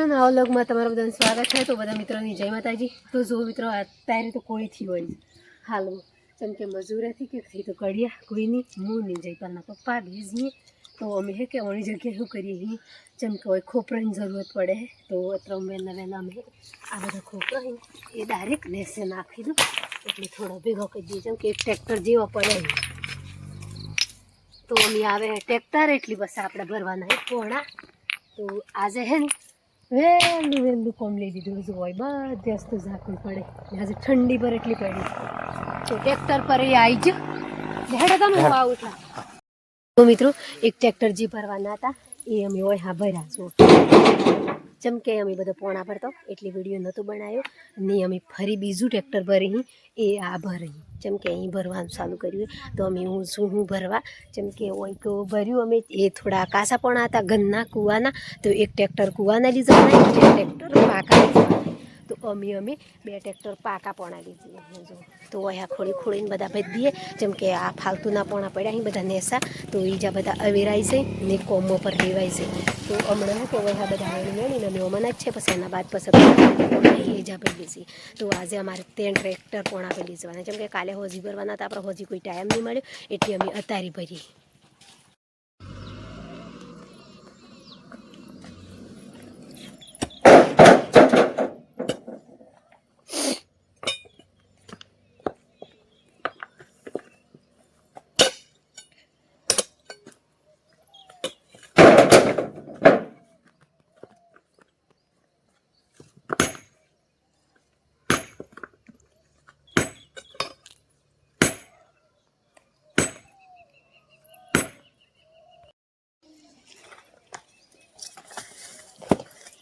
મિત્રો નવા વ્લોગમાં તમારું બધાનું સ્વાગત છે। તો બધા મિત્રોની જય માતાજી। તો જો મિત્રો અત્યારે તો કોઈથી હોય હાલમાં જેમ કે મજૂરેથી કે થઈ તો કડિયા કોઈની હું નહીં જઈ પણ પપ્પા બીજની તો અમે હે કે ઓની જગ્યાએ શું કરીએ જેમ કે હોય ખોપરાની જરૂરત પડે તો અત્યારે વહેલા વહેલા અમે આ બધા ખોપરા એ ડાયરેક્ટ લેસે નાખી દઉં એટલે થોડો ભેગો કરી દઈએ જેમ કે એક ટ્રેક્ટર જેવો પડે તો અમે આવે ટ્રેક્ટર એટલી બસ આપણે ભરવાના પોણા તો આજે હે ને વહેલું વહેલું કોમ લઈ દીધું જો હોય બધે વસ્તુ ઝાકવું પડે આજે ઠંડી પર એટલી પડી તો ટ્રેક્ટર પર એ આવી જ હેડે તમે હું આવું એટલા તો મિત્રો એક ટ્રેક્ટર જે ભરવાના હતા એ અમે હોય હા ભર્યા છો જેમ કે અમે બધો પોણા ભરતો એટલી વિડીયો નહોતો બનાવ્યો ને અમે ફરી બીજું ટ્રેક્ટર ભરી એ આ ભરી જેમ કે અહીં ભરવાનું ચાલુ કર્યું તો અમે હું ભરવા જેમ કે હોય તો ભર્યું અમે એ થોડા કાસા પોણા હતા ગન્ના કૂવાના તો એક ટ્રેક્ટર કૂવાના લીધા એક ટ્રેક્ટર પાકા લીધા તો અમે બે ટ્રેક્ટર પાકા પોણા લીધી જો તો અહીંયા ખોળી ખોળીને બધા ભરી દઈએ જેમ કે આ ફાલતુના પોણા પડ્યા અહીં બધા નેસા તો બીજા બધા અવેરાય છે ને કોમો પર લેવાય છે તો હમણાં કે વહ્યા બધા મેળીને અમે ઓમાના જ છે પછી એના બાદ પછી એજા ભરી છે તો આજે અમારે 3 ટ્રેક્ટર પોણા ભરી જવાના જેમ કે કાલે હોજી ભરવાના હતા આપણે હોજી કોઈ ટાઈમ નહીં મળ્યો એટલે અમે અતારી ભરી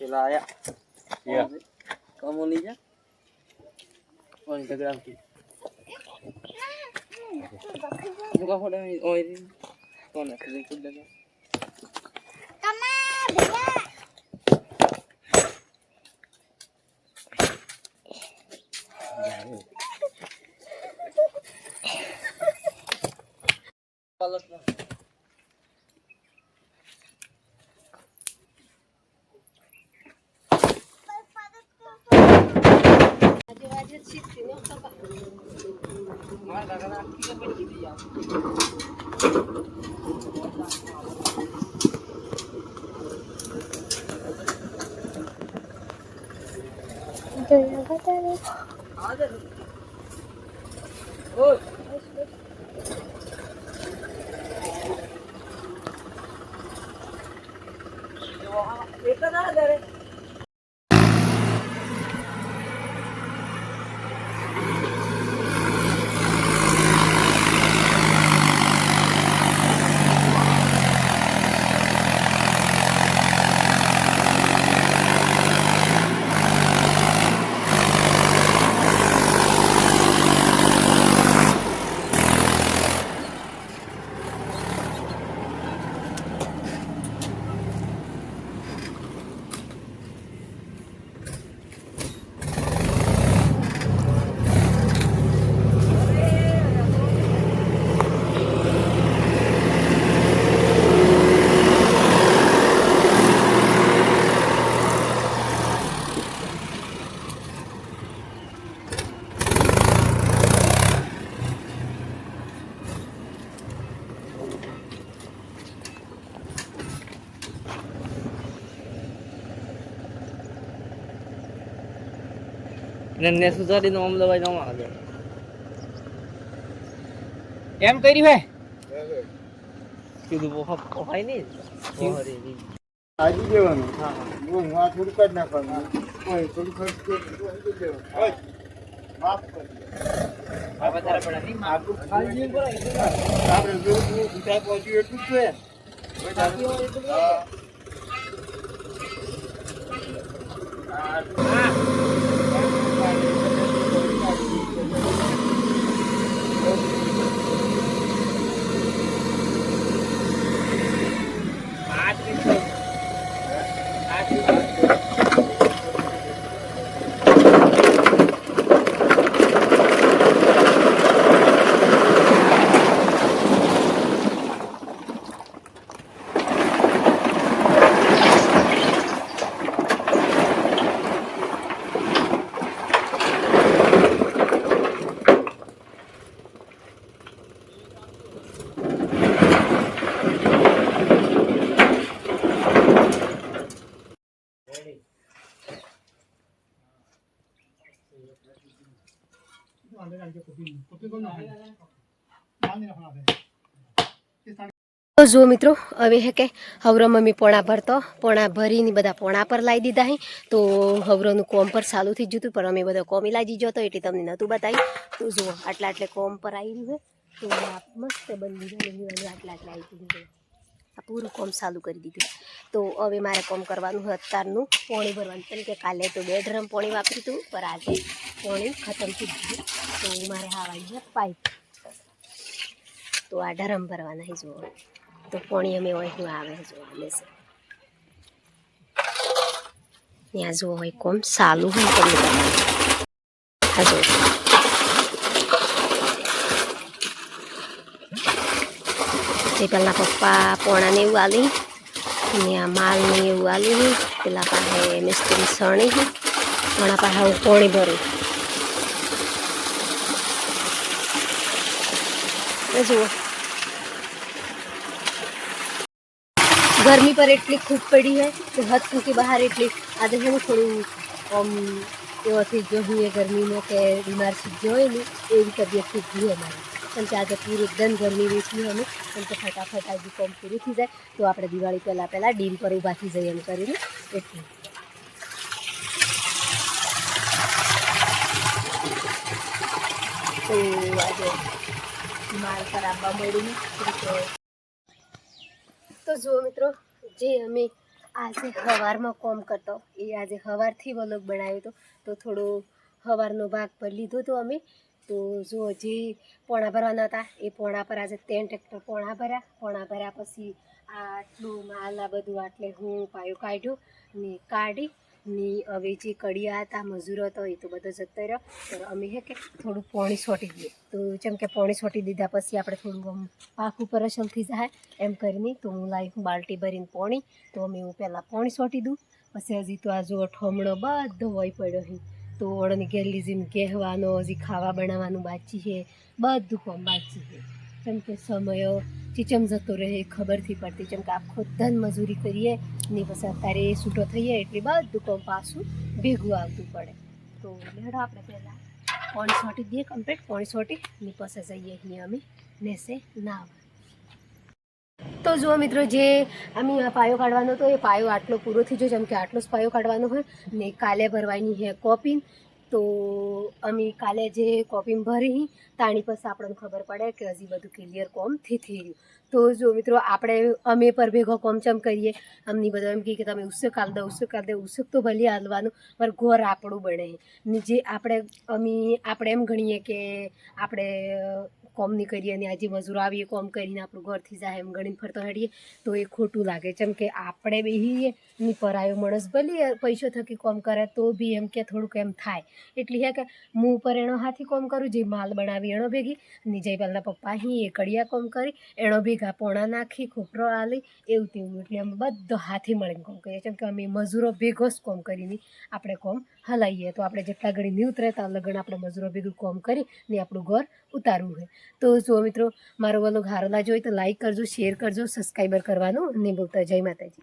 चला आया या कम होनी जा कौन झगड़ा की मुका फोड़े ओए कौन है तुझे कुछ लगा कमा भैया पलट ना ને સુધારી નો મામલો ભાઈ નો આવે એમ કરી ભાઈ કીધું ભાઈ નહીં આજી દેવાનું હા હું આ થોડું કાઢ નાખવાનું કોઈ થોડું ખર્ચ દેવાનું માફ કરી આ વધારે પડા નહીં માગું ખાલી જીવ પર આપણે જો ઉઠાઈ પહોંચ્યું એટલું જ છે તો જો મિત્રો હવે હે કે હવરો મમ્મી પોણા ભરતો પોણા ભરીને બધા પોણા પર લાવી દીધા હે તો હવરોનું કોમ પર ચાલુ થઈ જતું પણ અમે બધો કોમી લાગી ગયો હતો એટલે તમને નહોતું બતાવી તો જુઓ આટલે કોમ પર આવી રહ્યું તો આ મસ્ત બની ગયું આટલા આવી ગયું આ પૂરું કોમ ચાલુ કરી દીધું તો હવે મારે કોમ કરવાનું હોય અત્યારનું પોણી ભરવાનું કેમ કે કાલે તો 2 ડ્રમ પોણી વાપર્યું હતું પણ આજે પોણી ખતમ થઈ ગયું તો મારે હાવાઈ છે પાઇપ તો આ ડરમ ભરવાના હે જુઓ તો પોણી અમે હોય આવે જો લેશે ત્યાં જો હોય કોમ ચાલુ હોય તમને હા જો તે પહેલાં પપ્પા પોણાને એવું આલી ને આ માલને એવું આલી પેલા પાસે મિસ્ત્રી સણી પોણા પાસે હું પોણી ભરું જુઓ गर्मी पर एटली खूब पड़ी है तो हद के बाहर एटली आज है थोड़ा एवं थी जो हुई गर्मी में के बीमार सीख जो है एवं तबीयत ठीक भी है हमारी કેમ કે આજે પૂરી એકદમ ગરમી વેચી અમે કેમ કે ફટાફટ આજે કોમ પૂરું થઈ જાય તો આપણે દિવાળી પહેલાં ડીમ પર ઊભા થઈ જઈએ એમ કરીને એટલું તો આજે માલ પર આવવા મળ્યું તો જુઓ મિત્રો જે અમે આજે સવારમાં કોમ કરતો એ આજે સવારથી વ્લોગ બનાવ્યો હતો તો થોડો સવારનો ભાગ પર લીધો હતો અમે તો જુઓ જે પોણા ભરવાના હતા એ પોણા પર આજે 3 ટ્રેક્ટર પોણા ભર્યા પછી આટલું માલ આ બધું આટલે હું પાયો કાઢ્યો ને કાઢી ને હવે જે કડિયા હતા મજૂરો હતો એ તો બધો જતો રહ્યો તો અમે હે કે થોડું પોણી છોટી દઈએ તો જેમ કે પોણી છોટી દીધા પછી આપણે થોડું પાક ઉપર અસલ થઈ જાય એમ કરીને તો હું લાવી બાલટી ભરીને પોણી તો અમે હું પહેલાં પોણી છોટી દઉં પછી હજી તો આ જો ઠમણો બધો હોય પડ્યો છે તો ઓળની ઘેર લીધીને કહેવાનો હજી ખાવા બનાવવાનું બાકી છે બધું કામ બાકી છે કેમ કે સમય ચીચમ જતો રહે ખબરથી પડતી કેમ કે આખો ધન મજૂરી કરીએ ને પછી અત્યારે છૂટો થઈએ એટલે બધું કામ પાછું ભેગું આવતું પડે તો લેડો આપણે પહેલાં પોણી છોટી દઈએ કમ્પ્લીટ પોણી છોટી ને પછી જઈએ અહીંયા અમે નેસે નાવા તો જુઓ મિત્રો જે અમે આ પાયો કાઢવાનો હતો એ પાયો આટલો પૂરો થઈ ગયો જેમ કે આટલો જ પાયો કાઢવાનો હોય ને કાલે ભરવાની છે કોપીન તો અમે કાલે જે કોપીન ભરી તાણી પછી આપણને ખબર પડે કે હજી બધું ક્લિયર કોમ થઈ રહ્યું તો જો મિત્રો આપણે અમે પર ભેગો કોમ ચમ કરીએ અમની બધા એમ કે તમે ઉસક કાલ દો ઉસક તો ભલે હાલવાનું પણ ઘર આપણું બને ને જે આપણે એમ ગણીએ કે આપણે કોમ નહીં કરીએ અને આજે મજૂરો આવીએ કોમ કરીને આપણું ઘરથી જાય એમ ગણીને ફરતો હેડીએ તો એ ખોટું લાગે જેમ કે આપણે બેહીએ ની પરાયો માણસ ભલે પૈસો થકી કોમ કરે તો બી એમ કે થોડુંક એમ થાય એટલે હે કે હું ઉપર એનો હાથી કોમ કરું જે માલ બનાવી એનો ભેગી ની જઈ પહેલાં પપ્પા અહીં એ કડિયા કોમ કરી એનો ભેગા પોણા નાખી ખોપરો આલી એવું તેવું એટલે અમે બધો હાથી મળીને કોમ કરીએ કેમ કે અમે મજૂરો ભેગો જ કોમ કરીને આપણે કોમ હલાવીએ તો આપણે જેટલા ઘડી નહીં ઉતરે ત્યાં લગન આપણે મજૂરો ભેગું કોમ કરી ને આપણું ઘર ઉતારવું હોય તો જુઓ મિત્રો મારો વ્લોગ સારો લાગ્યો હોય તો લાઈક કરજો શેર કરજો સબસ્ક્રાઈબર કરવાનું નહીં ભૂલતા જય માતાજી